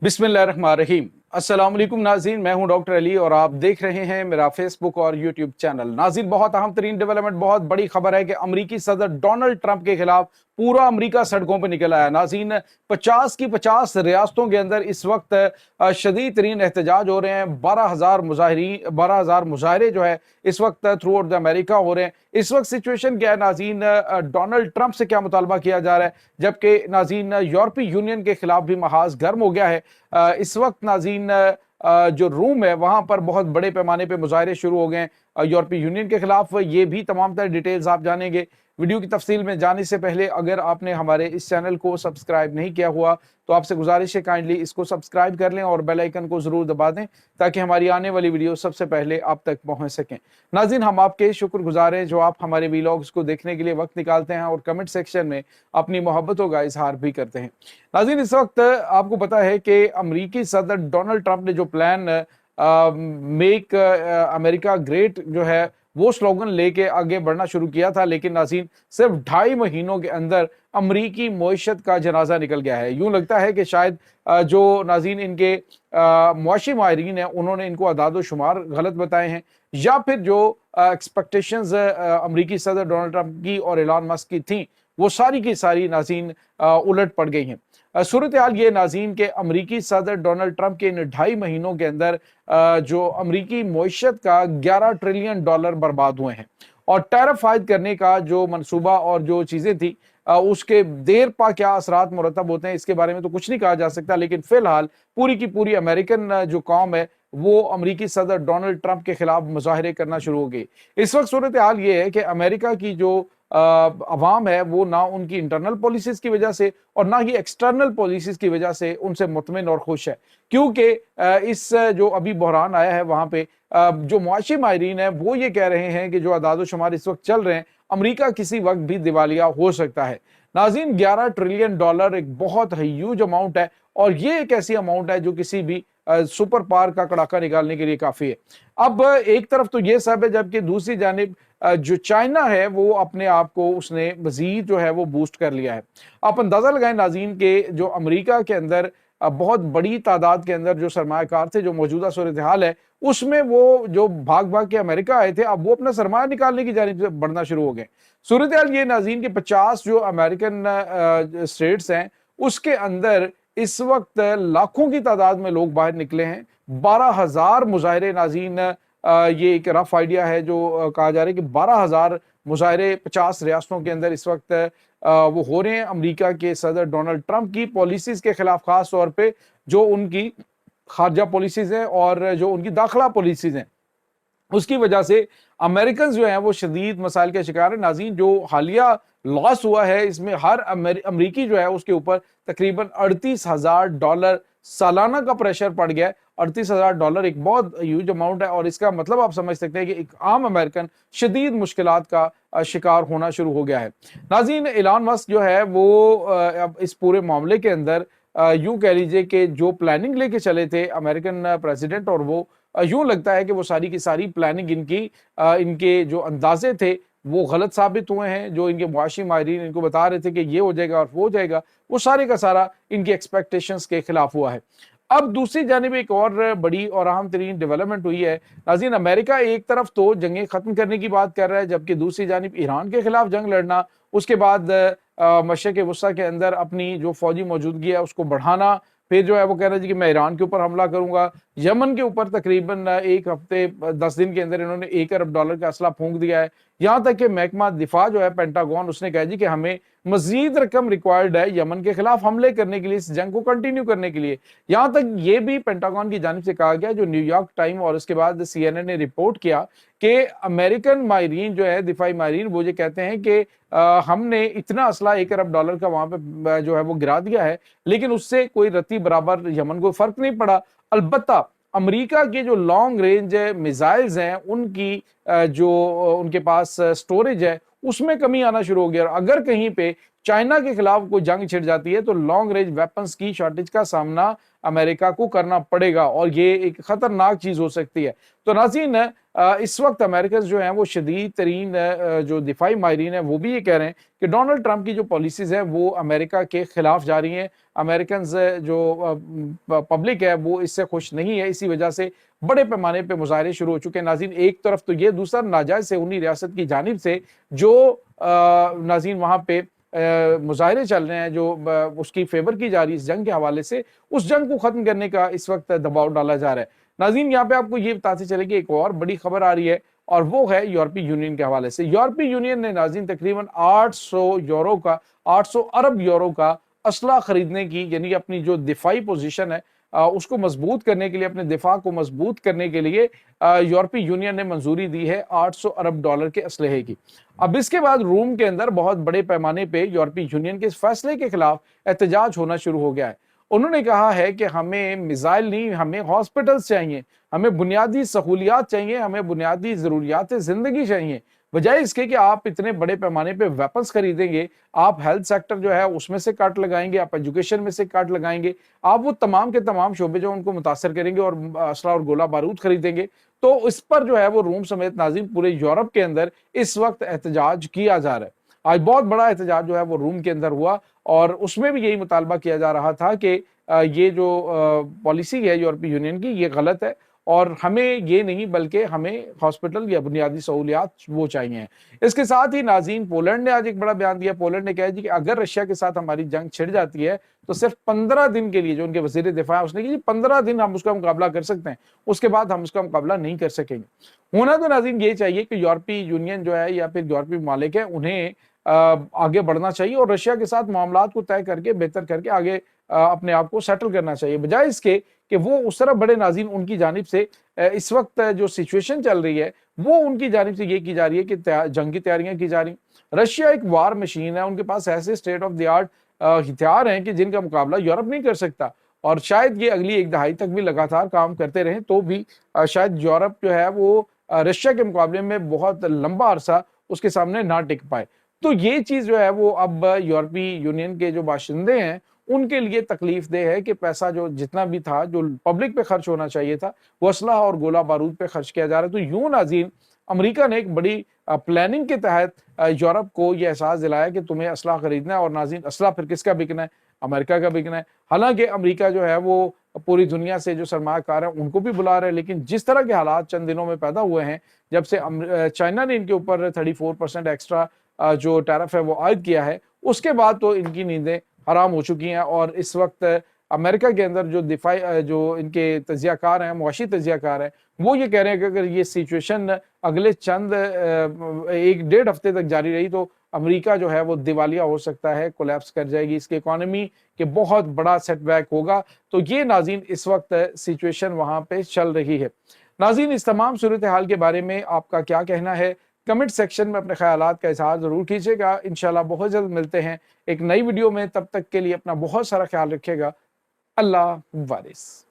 बिस्मिल्लाहिर्रहमानिर्रहीम। अस्सलाम वालेकुम नाज़रीन, मैं हूं डॉक्टर अली और आप देख रहे हैं मेरा फेसबुक और यूट्यूब चैनल। नाज़रीन, बहुत अहम तरीन डेवलपमेंट, बहुत बड़ी खबर है कि अमरीकी सदर डोनाल्ड ट्रंप के खिलाफ पूरा अमरीका सड़कों पर निकल आया। नाज़रीन, 50 की 50 रियासतों के अंदर इस वक्त शदीद तरीन एहतजाज हो रहे हैं। 12,000 मुजाहरे जो है इस वक्त थ्रू आउट द अमेरिका हो रहे हैं। इस वक्त सिचुएशन क्या है नाज़रीन, डोनाल्ड ट्रंप से क्या मुतालबा किया जा रहा है, जबकि नाज़रीन यूरोपीय यूनियन के खिलाफ भी महाज गर्म हो गया है। इस वक्त नाज़रीन जो रूम है वहां पर बहुत बड़े पैमाने पे मुजाहरे शुरू हो गए हैं यूरोपीय यूनियन के खिलाफ। ये भी तमाम तरह डिटेल्स आप जानेंगे। वीडियो की तफसील में जाने से पहले अगर आपने हमारे इस चैनल को सब्सक्राइब नहीं किया हुआ तो आपसे गुजारिश है काइंडली इसको सब्सक्राइब कर लें और बेल आइकन को जरूर दबा दें ताकि हमारी आने वाली वीडियो सबसे पहले आप तक पहुंच सकें। नाज़रीन, हम आपके शुक्रगुजार हैं जो आप हमारे वीलॉग्स को देखने के लिए वक्त निकालते हैं और कमेंट सेक्शन में अपनी मोहब्बतों का इजहार भी करते हैं। नाज़रीन, इस वक्त आपको पता है कि अमरीकी सदर डोनाल्ड ट्रंप ने जो प्लान मेक अमेरिका ग्रेट जो है वो स्लोगन लेके आगे बढ़ना शुरू किया था, लेकिन नाज़रीन सिर्फ 2.5 महीनों के अंदर अमरीकी मईशत का जनाजा निकल गया है। यूं लगता है कि शायद जो नाज़रीन इनके मुआशी माहिरीन हैं उन्होंने इनको अदाद शुमार गलत बताए हैं, या फिर जो एक्सपेक्टेशंस अमरीकी सदर डोनाल्ड ट्रंप की और एलन मस्क की थी वो सारी की सारी नाज़रीन उलट पड़ गई हैं। सूरत हाल ये नाज़रीन के अमरीकी सदर डोनाल्ड ट्रंप के इन 2.5 महीनों के अंदर जो अमरीकी मईशत का $11 ट्रिलियन बर्बाद हुए हैं और टैरिफ आयद करने का जो मनसूबा और जो चीजें थी उसके देर पा क्या असरात मुरतब होते हैं इसके बारे में तो कुछ नहीं कहा जा सकता, लेकिन फिलहाल पूरी की पूरी अमेरिकन जो कौम है वो अमरीकी सदर डोनाल्ड ट्रंप के खिलाफ मुजाहरे करना शुरू हो गई। इस वक्त सूरत हाल ये है कि अमेरिका की जो अवाम है वो ना उनकी इंटरनल पॉलिसीज की वजह से और ना ही एक्सटर्नल पॉलिसीज की वजह से उनसे मुतमिन और खुश है, क्योंकि इस जो अभी बहरान आया है वहां पे जो मुआशी माहिरीन है वो ये कह रहे हैं कि जो अदाद शुमार इस वक्त चल रहे हैं अमरीका किसी वक्त भी दिवालिया हो सकता है। नाज़रीन, $11 ट्रिलियन एक बहुत ह्यूज अमाउंट है और ये एक ऐसी अमाउंट है जो किसी भी सुपर पावर का कड़ाका निकालने के लिए काफी है। अब एक तरफ तो ये सब है, जबकि दूसरी जानिब जो चाइना है वो अपने आप को उसने मजीद जो है वो बूस्ट कर लिया है। आप अंदाजा लगाएं नाज़रीन के जो अमेरिका के अंदर बहुत बड़ी तादाद के अंदर जो सरमायाकार थे, जो मौजूदा सूरत हाल है उसमें वो जो भाग भाग के अमेरिका आए थे अब वो अपना सरमाया निकालने की जानिब से बढ़ना शुरू हो गए। सूरत हाल ये नाज़रीन के 50 जो अमेरिकन स्टेट्स हैं उसके अंदर इस वक्त लाखों की तादाद में लोग बाहर निकले हैं। 12,000 मुजाहरे नाज़रीन, ये एक रफ आइडिया है जो कहा जा रहा है कि 12,000 मुजाहरे 50 रियासतों के अंदर इस वक्त वो हो रहे हैं अमेरिका के सदर डोनाल्ड ट्रंप की पॉलिसीज के खिलाफ, खास तौर पे जो उनकी खारजा पॉलिसीज हैं और जो उनकी दाखिला पॉलिसीज हैं उसकी वजह से अमेरिकन जो हैं वो शदीद मसाइल के शिकार है। नाज़रीन, जो हालिया लॉस हुआ है इसमें हर अमरीकी जो है उसके ऊपर तकरीबन $38,000 सालाना का प्रेशर पड़ गया है। $38,000 एक बहुत ह्यूज अमाउंट है और इसका मतलब आप समझ सकते हैं कि एक आम अमेरिकन शदीद मुश्किलात का शिकार होना शुरू हो गया है। नाज़रीन, एलन मस्क जो है वो अब इस पूरे मामले के अंदर यूं कह लीजिए कि जो प्लानिंग लेके चले थे अमेरिकन प्रेसिडेंट, और वो यूं लगता है कि वो सारी की सारी प्लानिंग इनके जो अंदाजे थे वो गलत साबित हुए हैं। जो इनके मुआशी माहिरीन इनको बता रहे थे कि ये हो जाएगा और वो हो जाएगा, वो सारे का सारा इनकी एक्सपेक्टेशंस के खिलाफ हुआ है। अब दूसरी जानिब एक और बड़ी और अहम तरीन डेवलपमेंट हुई है। नाज़रीन, अमेरिका एक तरफ तो जंगें खत्म करने की बात कर रहा है, जबकि दूसरी जानिब ईरान के खिलाफ जंग लड़ना, उसके बाद मशरिक़ वस्ता के अंदर अपनी जो फौजी मौजूदगी है उसको बढ़ाना, फिर जो है वो कह रहा है कि मैं ईरान के ऊपर हमला करूंगा। यमन के ऊपर तकरीबन एक हफ्ते 10 दिन के अंदर इन्होंने $1 अरब का असला फूंक दिया है। यहाँ तक कि महकमा दिफा जो है पेंटागन, उसने कहा जी कि हमें मजीद रकम रिक्वायर्ड है यमन के खिलाफ हमले करने के लिए, इस जंग को कंटिन्यू करने के लिए। यहाँ तक ये भी पेंटागन की जानिब से कहा गया, जो न्यूयॉर्क टाइम और उसके बाद CNN ने रिपोर्ट किया कि अमेरिकन माहिरीन जो है दिफाई माहिरीन वो ये कहते हैं कि हमने इतना असला $1 अरब का वहां पे जो है वो गिरा दिया है, लेकिन उससे कोई रत्ती बराबर यमन को फर्क नहीं पड़ा। अलबत्ता अमेरिका के जो लॉन्ग रेंज मिसाइल्स हैं उनकी जो उनके पास स्टोरेज है उसमें कमी आना शुरू हो गया। और अगर कहीं पे चाइना के खिलाफ कोई जंग छिड़ जाती है तो लॉन्ग रेंज वेपन्स की शॉर्टेज का सामना अमेरिका को करना पड़ेगा और ये एक खतरनाक चीज हो सकती है। तो नाज़रीन, इस वक्त अमेरिकन जो हैं वो शदीद तरीन जो दिफाई माहिरीन है वो भी ये कह रहे हैं कि डोनाल्ड ट्रंप की जो पॉलिसीज है वो अमेरिका के खिलाफ जा रही हैं। अमेरिकन जो पब्लिक है वो इससे खुश नहीं है, इसी वजह से बड़े पैमाने पे मुजाहरे शुरू हो चुके हैं। नाज़रीन, एक तरफ तो ये, दूसरा नाजायज से उन्हीं रियासत की जानिब से जो नाज़रीन वहाँ पे मुजाहरे चल रहे हैं, जो उसकी फेवर की जा रही है इस जंग के हवाले से, उस जंग को खत्म करने का इस वक्त दबाव डाला जा रहा है। नाज़रीन, यहाँ पे आपको ये बताते चले कि एक और बड़ी खबर आ रही है और वो है यूरोपीय यूनियन के हवाले से। यूरोपीय यूनियन ने नाज़रीन तकरीबन 800 अरब यूरो का असला खरीदने की, यानी अपनी जो दिफाई पोजीशन है उसको मजबूत करने के लिए, अपने दिफा को मजबूत करने के लिए यूरोपीय यूनियन ने मंजूरी दी है 800 अरब डॉलर के असलहे की। अब इसके बाद रोम के अंदर बहुत बड़े पैमाने पे यूरोपीय यूनियन के इस फैसले के खिलाफ एहतजाज होना शुरू हो गया है। उन्होंने कहा है कि हमें मिसाइल नहीं, हमें हॉस्पिटल्स चाहिए, हमें बुनियादी सहूलियात चाहिए, हमें बुनियादी जरूरियात जिंदगी चाहिए। बजाय इसके कि आप इतने बड़े पैमाने पे वेपन्स खरीदेंगे, आप हेल्थ सेक्टर जो है उसमें से काट लगाएंगे, आप एजुकेशन में से काट लगाएंगे, आप वो तमाम के तमाम शोबे जो उनको मुतासर करेंगे और असला और गोला बारूद खरीदेंगे। तो इस पर जो है वो रोम समेत नाज़रीन पूरे यूरोप के अंदर इस वक्त एहतजाज किया जा रहा है। आज बहुत बड़ा एहतजाज जो है वो रोम के अंदर हुआ और उसमें भी यही मुतालबा किया जा रहा था कि ये जो पॉलिसी है यूरोपीय यूनियन की, ये गलत है और हमें ये नहीं बल्कि हमें हॉस्पिटल या बुनियादी सहूलियात वो चाहिए। इसके साथ ही नाज़रीन, पोलैंड ने आज एक बड़ा बयान दिया। पोलैंड ने कहा जी कि अगर रशिया के साथ हमारी जंग छिड़ जाती है तो सिर्फ 15 दिन के लिए, जो उनके वजीर दिफा है उसने कहा 15 दिन हम उसका मुकाबला कर सकते हैं, उसके बाद हम उसका मुकाबला नहीं कर सकेंगे। होना तो नाज़रीन ये चाहिए कि यूरोपीय यूनियन जो है या फिर यूरोपीय मालिक है उन्हें आगे बढ़ना चाहिए और रशिया के साथ मामलात को तय करके, बेहतर करके आगे अपने आप को सेटल करना चाहिए, बजाय इसके कि वो उस तरफ बड़े। नाज़रीन, उनकी जानिब से इस वक्त जो सिचुएशन चल रही है वो उनकी जानिब से ये की जा रही है कि जंग की तैयारियां की जा रही। रशिया एक वार मशीन है, उनके पास ऐसे स्टेट ऑफ द आर्ट हथियार हैं कि जिनका मुकाबला यूरोप नहीं कर सकता और शायद ये अगली एक दहाई तक भी लगातार काम करते रहें तो भी शायद यूरोप जो है वो रशिया के मुकाबले में बहुत लंबा अरसा उसके सामने ना टिक पाए। तो ये चीज जो है वो अब यूरोपीय यूनियन के जो बाशिंदे हैं उनके लिए तकलीफ देह है कि पैसा जो जितना भी था जो पब्लिक पे खर्च होना चाहिए था वो असला और गोला बारूद पे खर्च किया जा रहा है। तो यूं नाज़रीन, अमेरिका ने एक बड़ी प्लानिंग के तहत यूरोप को यह एहसास दिलाया कि तुम्हें असला खरीदना है और नाज़रीन असला फिर किसका बिकना है? अमेरिका का बिकना है। हालांकि अमेरिका जो है वो पूरी दुनिया से जो सरमायाकार है उनको भी बुला रहे हैं, लेकिन जिस तरह के हालात चंद दिनों में पैदा हुए हैं जब से चाइना ने इनके ऊपर 34% एक्स्ट्रा जो टैरिफ है वो आयद किया है, उसके बाद तो इनकी नींदें हराम हो चुकी हैं। और इस वक्त अमेरिका के अंदर जो दिफाई जो इनके तजियाकार हैं, मुआशी तजियाकार हैं, वो ये कह रहे हैं कि अगर ये सिचुएशन अगले चंद 1-1.5 हफ्ते तक जारी रही तो अमेरिका जो है वो दिवालिया हो सकता है, कोलैप्स कर जाएगी, इसकी इकोनॉमी के बहुत बड़ा सेटबैक होगा। तो ये नाज़रीन इस वक्त सिचुएशन वहाँ पे चल रही है। नाज़रीन, इस तमाम सूरत हाल के बारे में आपका क्या कहना है? कमेंट सेक्शन में अपने ख्यालात का इजहार जरूर कीजिएगा। इंशाल्लाह बहुत जल्द मिलते हैं एक नई वीडियो में, तब तक के लिए अपना बहुत सारा ख्याल रखिएगा। अल्लाह वारिस।